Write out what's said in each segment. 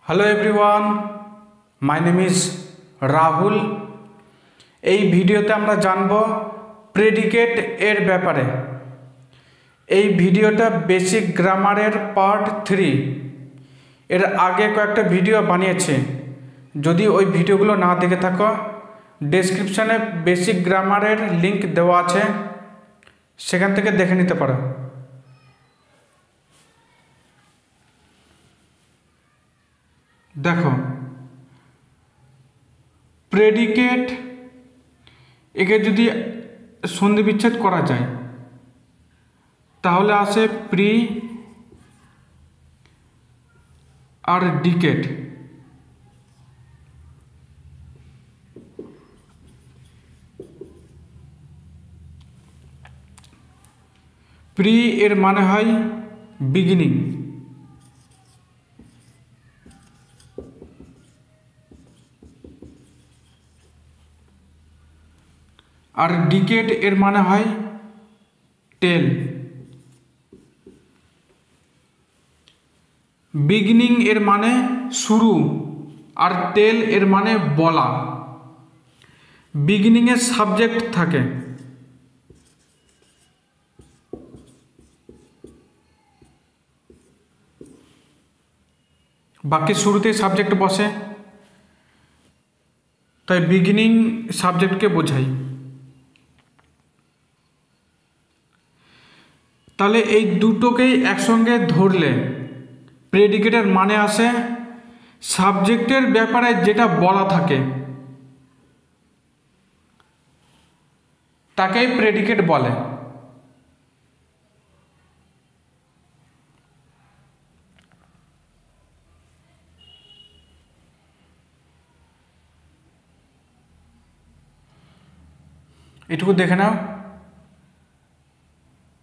Hello everyone, my name is Rahul. এই ভিডিওতে আমরা জানব প্রেডিকেট এর ব্যাপারে। এই ভিডিওটা বেসিক গ্রামারের পার্ট 3। এর আগে কয়েকটা ভিডিও বানিয়েছে, যদি ওই ভিডিওগুলো না দেখে থাকো ডেসক্রিপশানে বেসিক গ্রামারের লিংক দেওয়া আছে, সেখান থেকে দেখে নিতে পারো। দেখো, প্রেডিকেট একে যদি সন্ধি বিচ্ছেদ করা যায় তাহলে আসে প্রি আর ডিকেট। প্রি এর মানে হয় বিগিনিং, আর ডিকেট এর মানে হয় টেল। বিগিনিং এর মানে শুরু আর টেল এর মানে বলা। বিগিনিংয়ের সাবজেক্ট থাকে, বাক্যের শুরুতেই সাবজেক্ট বসে, তাই বিগিনিং সাবজেক্টকে বোঝায়। তাহলে এই দুটোকেই একসঙ্গে ধরলে প্রেডিকেটের মানে আসে সাবজেক্টের ব্যাপারে যেটা বলা থাকে তাকেই প্রেডিকেট বলে। এটুকু দেখে নাও,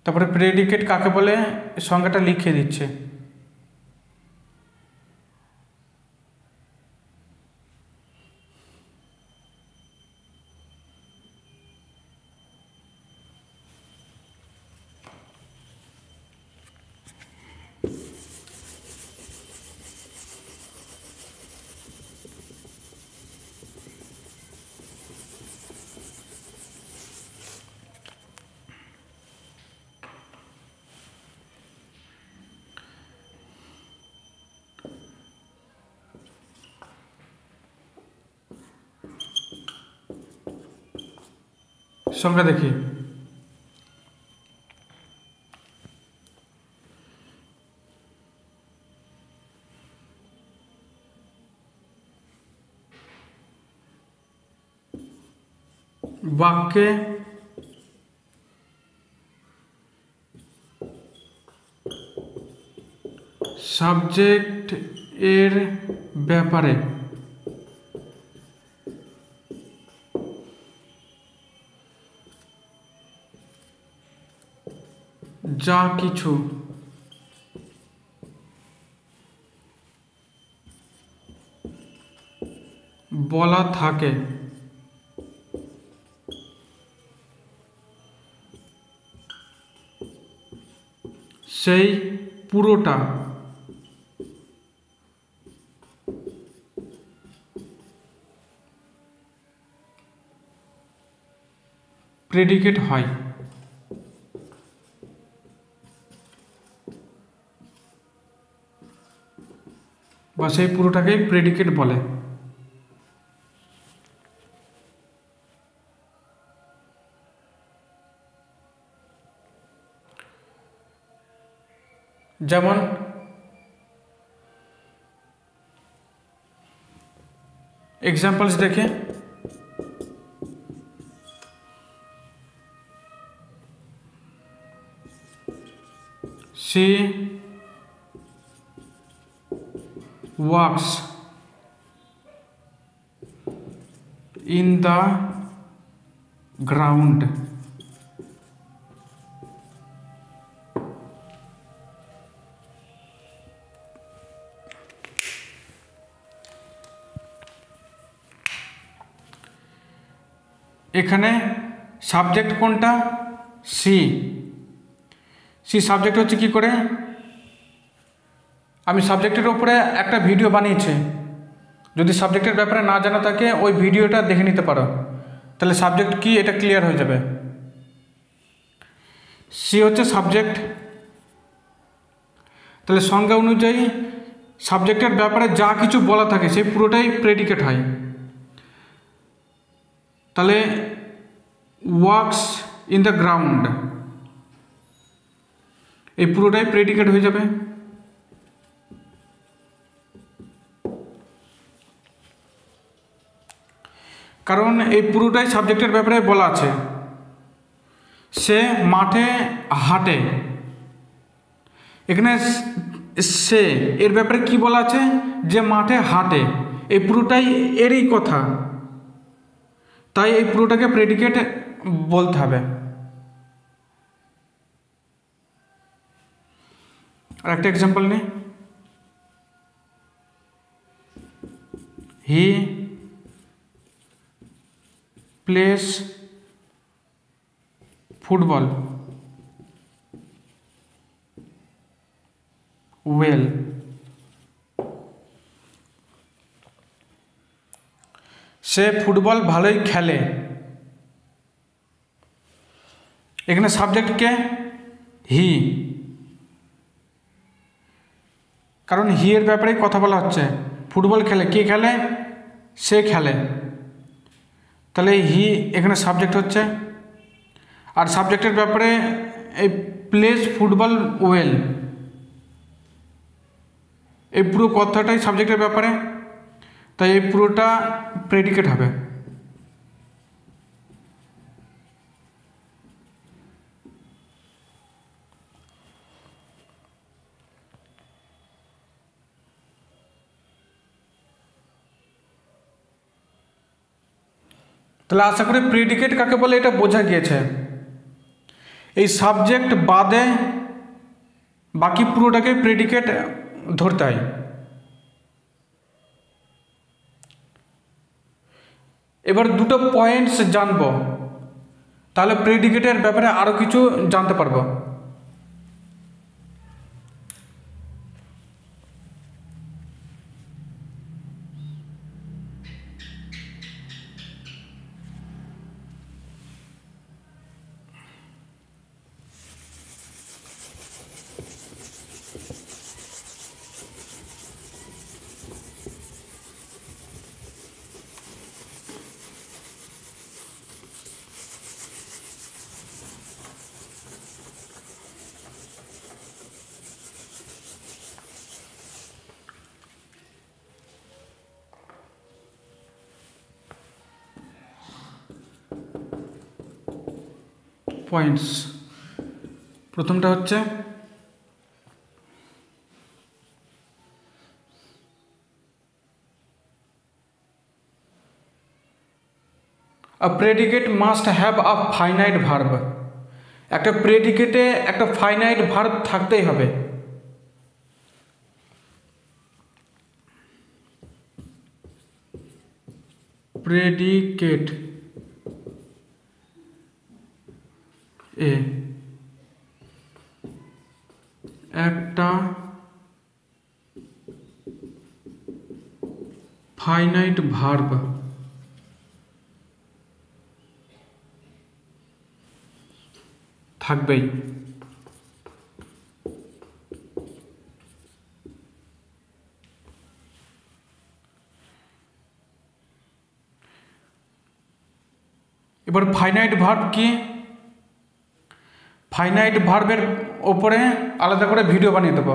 তারপরে প্রেডিকেট কাকে বলে সংজ্ঞাটা লিখে দিচ্ছে। সংজ্ঞা দেখি। বাক্যে সাবজেক্ট এর ব্যাপারে যা কিছু বলা থাকে সেই পুরোটা প্রেডিকেট হয়। বা সেই পুরোটাকেই প্রেডিকেট বলে। যেমন এক্সাম্পলস দেখে, she walks in the ground. এখানে সাবজেক্ট কোনটা? সি। সি সাবজেক্ট হচ্ছে কি করে? আমি সাবজেক্টের উপরে একটা ভিডিও বানিয়েছি, যদি সাবজেক্টের ব্যাপারে না জানা থাকে ওই ভিডিওটা দেখে নিতে পারো, তাহলে সাবজেক্ট কি এটা ক্লিয়ার হয়ে যাবে। সি হচ্ছে সাবজেক্ট, তাহলে সংজ্ঞা অনুযায়ী সাবজেক্টের ব্যাপারে যা কিছু বলা থাকে সেই পুরোটাই প্রেডিকেট হয়। তাহলে ওয়ার্কস ইন দ্য গ্রাউন্ড, এই পুরোটাই প্রেডিকেট হয়ে যাবে। কারণ এই পুরোটাই সাবজেক্টের ব্যাপারে বলা আছে। সে মাঠে হাঁটে, এখানে সে এর ব্যাপারে কি বলা আছে, যে মাঠে হাঁটে, এই পুরোটাই এরই কথা, তাই এই পুরোটাকে প্রেডিকেট বলতে হবে। আর একটা এক্সাম্পল নেই, he plays football well, say football ভালোই খেলে, এখানে সাবজেক্টকে হি, কারণ হি এর ব্যাপারে কথা বলা হচ্ছে। ফুটবল খেলে, কে খেলে, সে খেলে, তাহলে হি এখানে সাবজেক্ট হচ্ছে। আর সাবজেক্টের ব্যাপারে এই প্লেস ফুটবল ওয়েল, এই পুরো কথাটাই সাবজেক্টের ব্যাপারে, তাই এই পুরোটা প্রেডিকেট হবে। তাহলে আশা করি প্রেডিকেট কাকে বলে এটা বোঝা গিয়েছে। এই সাবজেক্ট বাদে বাকি পুরোটাকে প্রেডিকেট ধরতে হয়। এবার দুটো পয়েন্টস জানবো, তাহলে প্রেডিকেটের ব্যাপারে আরও কিছু জানতে পারবো। পয়েন্টস, প্রথমটা হচ্ছে a predicate must have a finite verb, একটা প্রেডিকেটে একটা ফাইনাইট ভার্ব থাকতেই হবে। প্রেডিকেট এ একটা ফাইনাইট ভার্ব থাকবেই। এবার ফাইনাইট ভার্ব কি, ফাইনাইট ভার্বের ওপরে আলাদা করে ভিডিও বানিয়ে দেবো।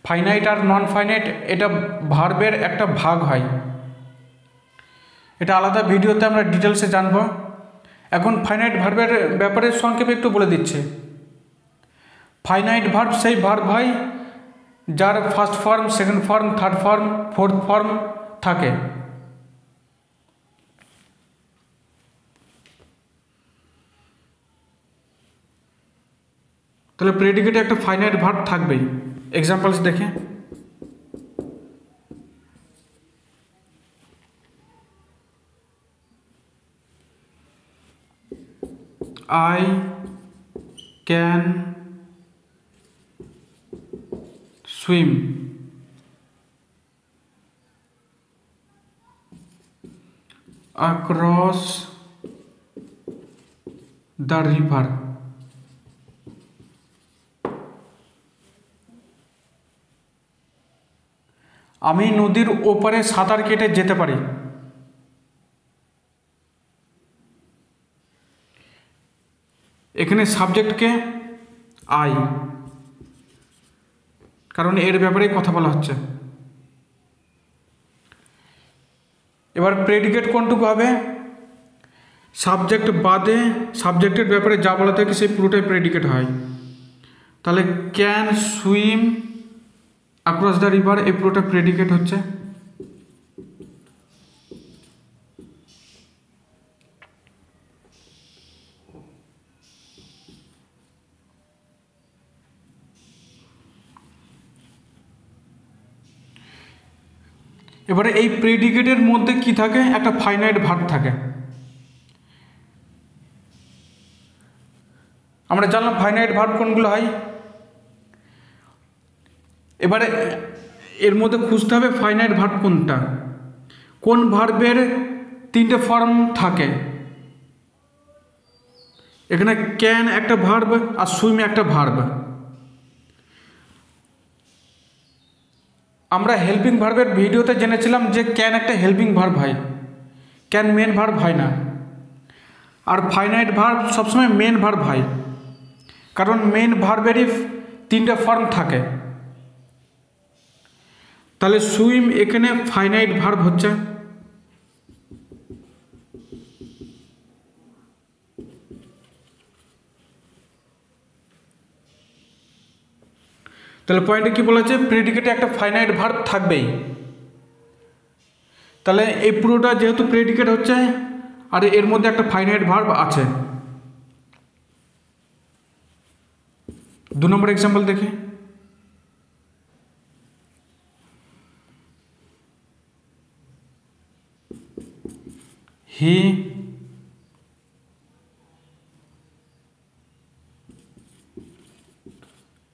ফাইনাইট আর নন ফাইনাইট এটা ভার্বের একটা ভাগ হয়, এটা আলাদা ভিডিওতে আমরা ডিটেলসে জানবো। এখন ফাইনাইট ভার্বের ব্যাপারে সংক্ষেপে একটু বলে দিচ্ছি। ফাইনাইট ভার্ব সেই ভার্ব হয় যার first form, second form, third form, fourth form থাকে। তাহলে প্রেডিকেটে একটা ফাইনাইট ভার্ব থাকবেই। এক্সাম্পলস দেখে, I can swim, across the river, আমি নদীর ওপারে সাঁতার কেটে যেতে পারি। এখানে সাবজেক্টকে আই, কারণ এর ব্যাপারে কথা বলা হচ্ছে। এবার প্রেডিকেট কোনটুকু হবে? সাবজেক্ট বাদে সাবজেক্টের ব্যাপারে যা বলা থাকে সেই পুরোটাই প্রেডিকেট হয়। তাহলে can swim across the river, এই পুরোটা প্রেডিকেট হচ্ছে। এবারে এই প্রেডিকেটের মধ্যে কি থাকে? একটা ফাইনাইট ভার্ব থাকে। আমরা জানলাম ফাইনাইট ভার্ব কোনগুলো হয়। এবারে এর মধ্যে খুঁজতে হবে ফাইনাইট ভার্ব কোনটা, কোন ভার্বের তিনটে ফর্ম থাকে। এখানে ক্যান একটা ভার্ব আর সুইম একটা ভার্ব। আমরা হেল্পিং ভার্বের ভিডিওতে জেনেছিলাম যে ক্যান একটা হেল্পিং ভার্ব হয়, ক্যান মেন ভার্ব হয় না। আর ফাইনাইট ভার্ব সবসময় মেন ভার্ব হয়, কারণ মেন ভার্বেরই তিনটে ফর্ম থাকে। তাহলে সুইম এখানে ফাইনাইট ভার্ব হচ্ছে। তাহলে পয়েন্টে কি বলা আছে? প্রেডিকেটে একটা ফাইনাইট ভার্ব থাকবেই। তাহলে এই পুরোটা যেহেতু প্রেডিকেট হচ্ছে আর এর মধ্যে একটা ফাইনাইট ভার্ব আছে। 2 নম্বর এক্সাম্পল দেখি। হি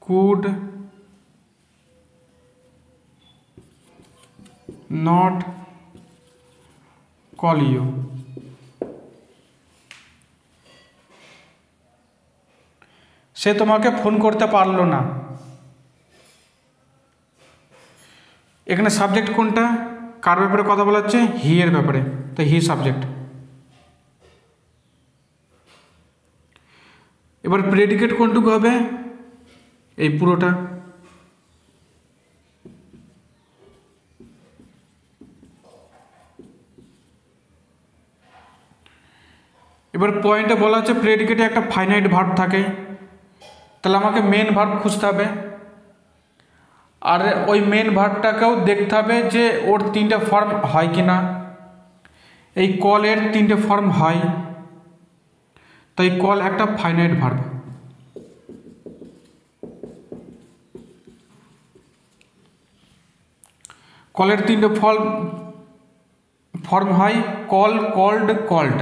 could not call you, সে তোমাকে ফোন করতে পারলো না। এখানে সাবজেক্ট কোনটা, কার ব্যাপারে কথা বলা হচ্ছে? হি এর ব্যাপারে, তো হি সাবজেক্ট। এবার প্রেডিকেট কোনটুকু হবে? এই পুরোটা। এবার পয়েন্টে বলা আছে প্রেডিকেটে একটা ফাইনাইট ভার্ব থাকে, তাহলে আমাকে মেন ভার্ব খুঁজতে হবে। আর ওই মেন ভার্বটাকেও দেখতে হবে যে ওর তিনটে ফর্ম হয় কি না। এই কলের তিনটে ফর্ম হয়, তাই কল একটা ফাইনাইট ভার্ব। কলের তিনটে ফর্ম হয় কল, কল্ড, কল্ড।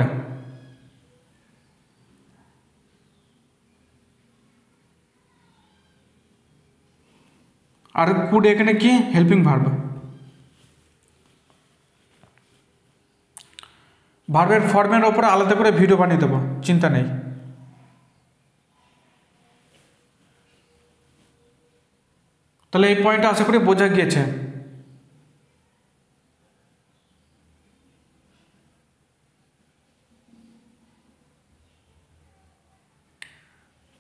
আর কুড এখানে কি? Helping verb. ভার্বের ফর্মের ওপরে আলাদা করে ভিডিও বানিয়ে দেবো, চিন্তা নেই। তাহলে এই পয়েন্টটা আশা করি বোঝা গিয়েছে।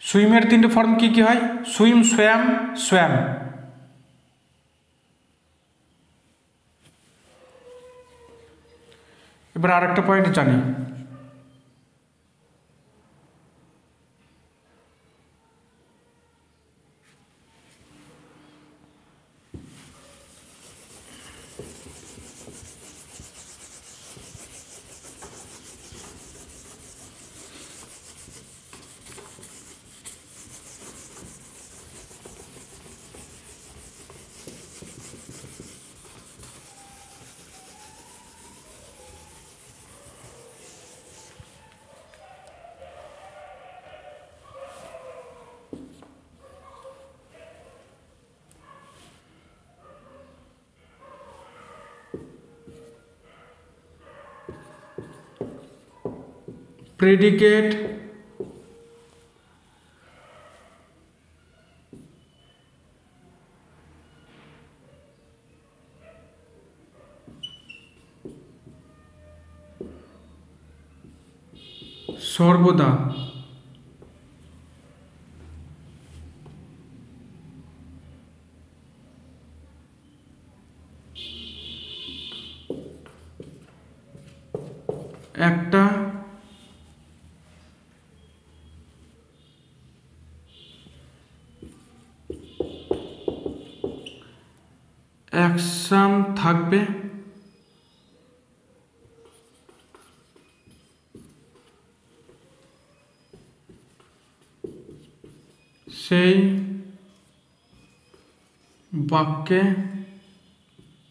সুইমের তিনটে ফর্ম কি কি হয়? Swim, swamp, swamp. এবার আর একটা পয়েন্ট জানি। প্রেডিকেট সর্বদা একটা অ্যাকশন থাকবে সেই বাক্যে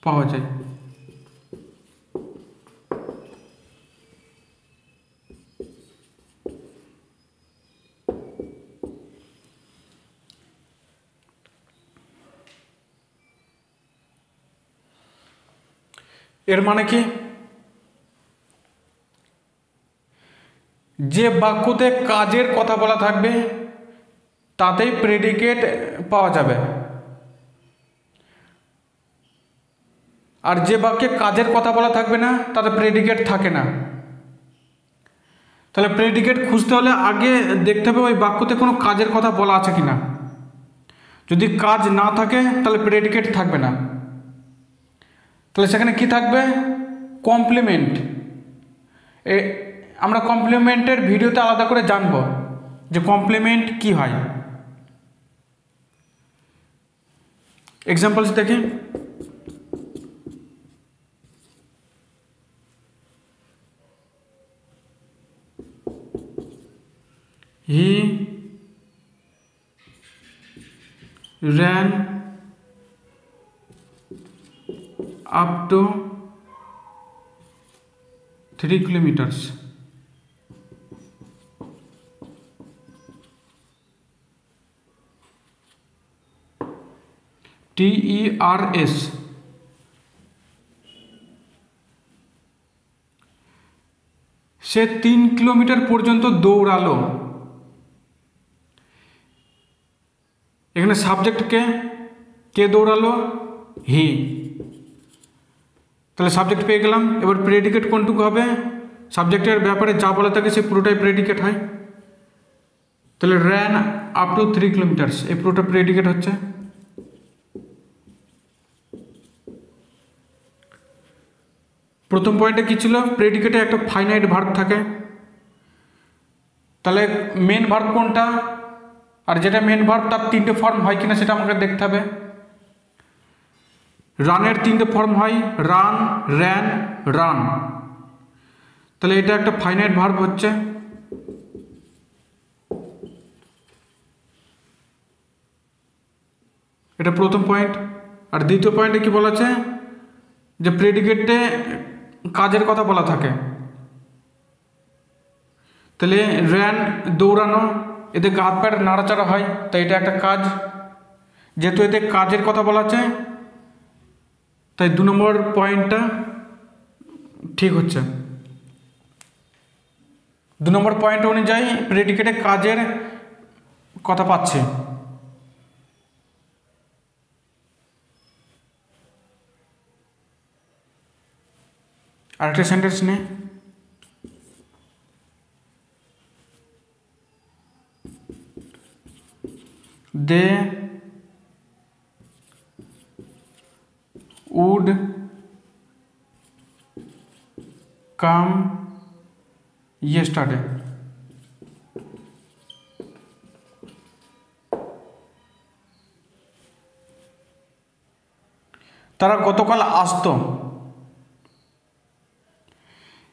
পাওয়া যায়। এর মানে কি, যে বাক্যতে কাজের কথা বলা থাকবে তাতেই প্রেডিকেট পাওয়া যাবে, আর যে বাক্যে কাজের কথা বলা থাকবে না তাতে প্রেডিকেট থাকে না। তাহলে প্রেডিকেট খুঁজতে হলে আগে দেখতে হবে ওই বাক্যতে কোনো কাজের কথা বলা আছে কিনা। যদি কাজ না থাকে তাহলে প্রেডিকেট থাকবে না। তাহলে সেখানে কি থাকবে? কমপ্লিমেন্ট। আমরা কমপ্লিমেন্টের ভিডিওতে আলাদা করে জানব যে কমপ্লিমেন্ট কি হয়। এক্সাম্পলস দেখি। He ran up to 3 kilometers. TERS say 3 kilometre পর্যন্ত দৌড়ালো। এখানে সাবজেক্টকে কে দৌড়ালো? হি। তাহলে সাবজেক্ট পেয়ে গেলাম। এবার প্রেডিকেট কোনটুকু হবে? সাবজেক্টের ব্যাপারে যা বলা থাকে সে পুরোটাই প্রেডিকেট হয়। তাহলে র্যান আপ টু 3 কিলোমিটার্স, এই পুরোটা প্রেডিকেট হচ্ছে। প্রথম পয়েন্টে কী ছিল? প্রেডিকেটে একটা ফাইনাইট ভার্ব থাকে। তাহলে মেন ভার্ব কোনটা, আর যেটা মেন ভার্ব তার 3টে ফর্ম হয় কিনা সেটা আমাকে দেখতে হবে। রানের 3টে ফর্ম হয়, রান, র্যান, রান। তাহলে এটা একটা ফাইনাইট ভার্ব হচ্ছে। এটা প্রথম পয়েন্ট। আর দ্বিতীয় পয়েন্টে কি বলা আছে? যে প্রেডিকেটে কাজের কথা বলা থাকে। তাহলে র্যান দৌড়ানো, এতে হাত পায়ের নাড়াচাড়া হয়, তাই এটা একটা কাজ। যেহেতু এতে কাজের কথা বলা আছে তাই 2 নম্বর পয়েন্টটা ঠিক হচ্ছে। 2 নম্বর পয়েন্ট অনুযায়ী প্রেডিকেটে কাজের কথা পাচ্ছে। আরেকটা সেন্টেন্স নেই। দে would come yesterday. তারা গতকাল আসতো।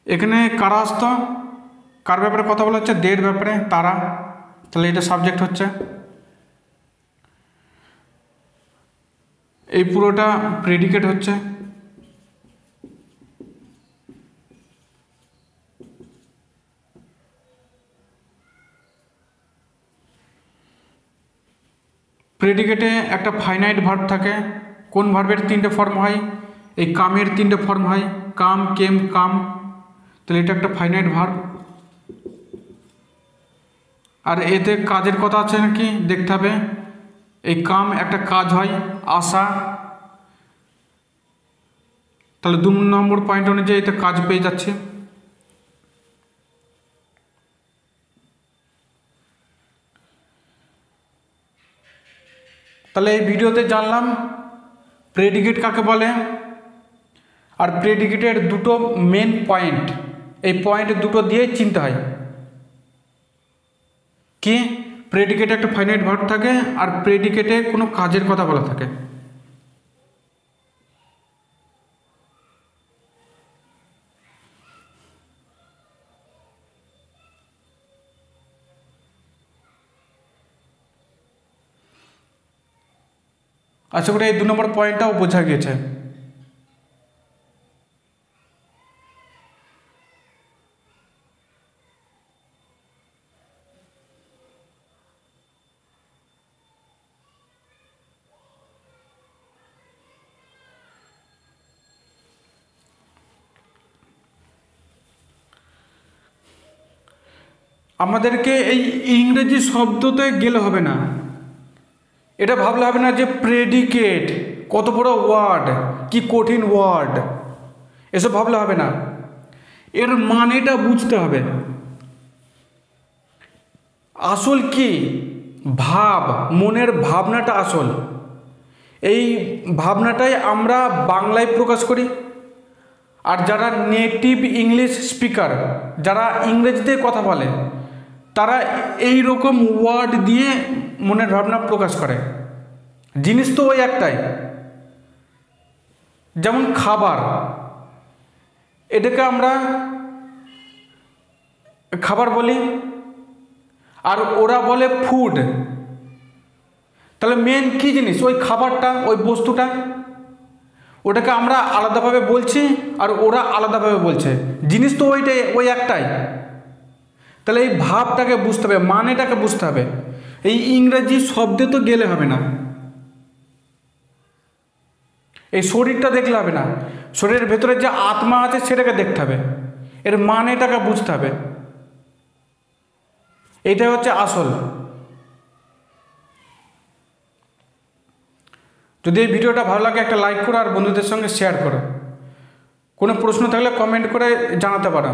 এখানে কারা আসতো, কার ব্যাপারে কথা বলা হচ্ছে? দের ব্যাপারে, তারা। তাহলে এটা সাবজেক্ট হচ্ছে। এই পুরোটা প্রেডিকেট হচ্ছে। প্রেডিকেটে একটা ফাইনাইট ভার্ব থাকে। কোন ভার্বের 3টে ফর্ম হয়? এই কামের 3টে ফর্ম হয়, কাম, কেম, কাম। তাহলে এটা একটা ফাইনাইট ভার্ব। আর এতে কাজের কথা আছে নাকি দেখতে হবে। এই কাম একটা কাজ হয়, আশা, তাহলে 2 নম্বর পয়েন্ট অনুযায়ী এতে কাজ পেয়ে যাচ্ছে। তাহলে এই ভিডিওতে জানলাম প্রেডিকেট কাকে বলে, আর প্রেডিকেটের দুটো মেন পয়েন্ট, এই পয়েন্ট দুটো দিয়েই চিনতে হয় কি প্রেডিকেটে একটা ফাইনাইট ভার্ব থাকে আর প্রেডিকেটে কোনো কাজের কথা বলা থাকে। আশা করি এই 2 নম্বর পয়েন্টটাও বোঝা গেছে। আমাদেরকে এই ইংরেজি শব্দতে গেলে হবে না, এটা ভাবলে হবে না যে প্রেডিকেট কত বড় ওয়ার্ড, কি কঠিন ওয়ার্ড, এসব ভাবলে হবে না। এর মানেটা বুঝতে হবে। আসল কি ভাব, মনের ভাবনাটা আসল। এই ভাবনাটাই আমরা বাংলায় প্রকাশ করি। আর যারা নেটিভ ইংলিশ স্পিকার, যারা ইংরেজিতে কথা বলে, তারা এই রকম ওয়ার্ড দিয়ে মনের ভাবনা প্রকাশ করে। জিনিস তো ওই একটাই। যেমন খাবার, এটাকে আমরা খাবার বলি আর ওরা বলে ফুড। তাহলে মেন কি জিনিস? ওই খাবারটা, ওই বস্তুটা, ওটাকে আমরা আলাদাভাবে বলছি আর ওরা আলাদাভাবে বলছে। জিনিস তো ওইটাই, ওই একটাই। তাহলে এই ভাবটাকে বুঝতে হবে, মানেটাকে বুঝতে হবে। এই ইংরেজি শব্দে তো গেলে হবে না, এই শরীরটা দেখলে হবে না, শরীরের ভেতরে যে আত্মা আছে সেটাকে দেখতে হবে, এর মানেটাকে বুঝতে হবে। এইটাই হচ্ছে আসল। যদি এই ভিডিওটা ভালো লাগে একটা লাইক করো আর বন্ধুদের সঙ্গে শেয়ার করো। কোনো প্রশ্ন থাকলে কমেন্ট করে জানাতে পারো।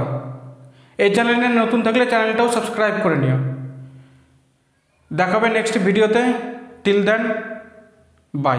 এই চ্যানেলে নতুন থাকলে চ্যানেলটাও সাবস্ক্রাইব করে নিও। দেখাবে নেক্সট ভিডিওতে। Till then, by.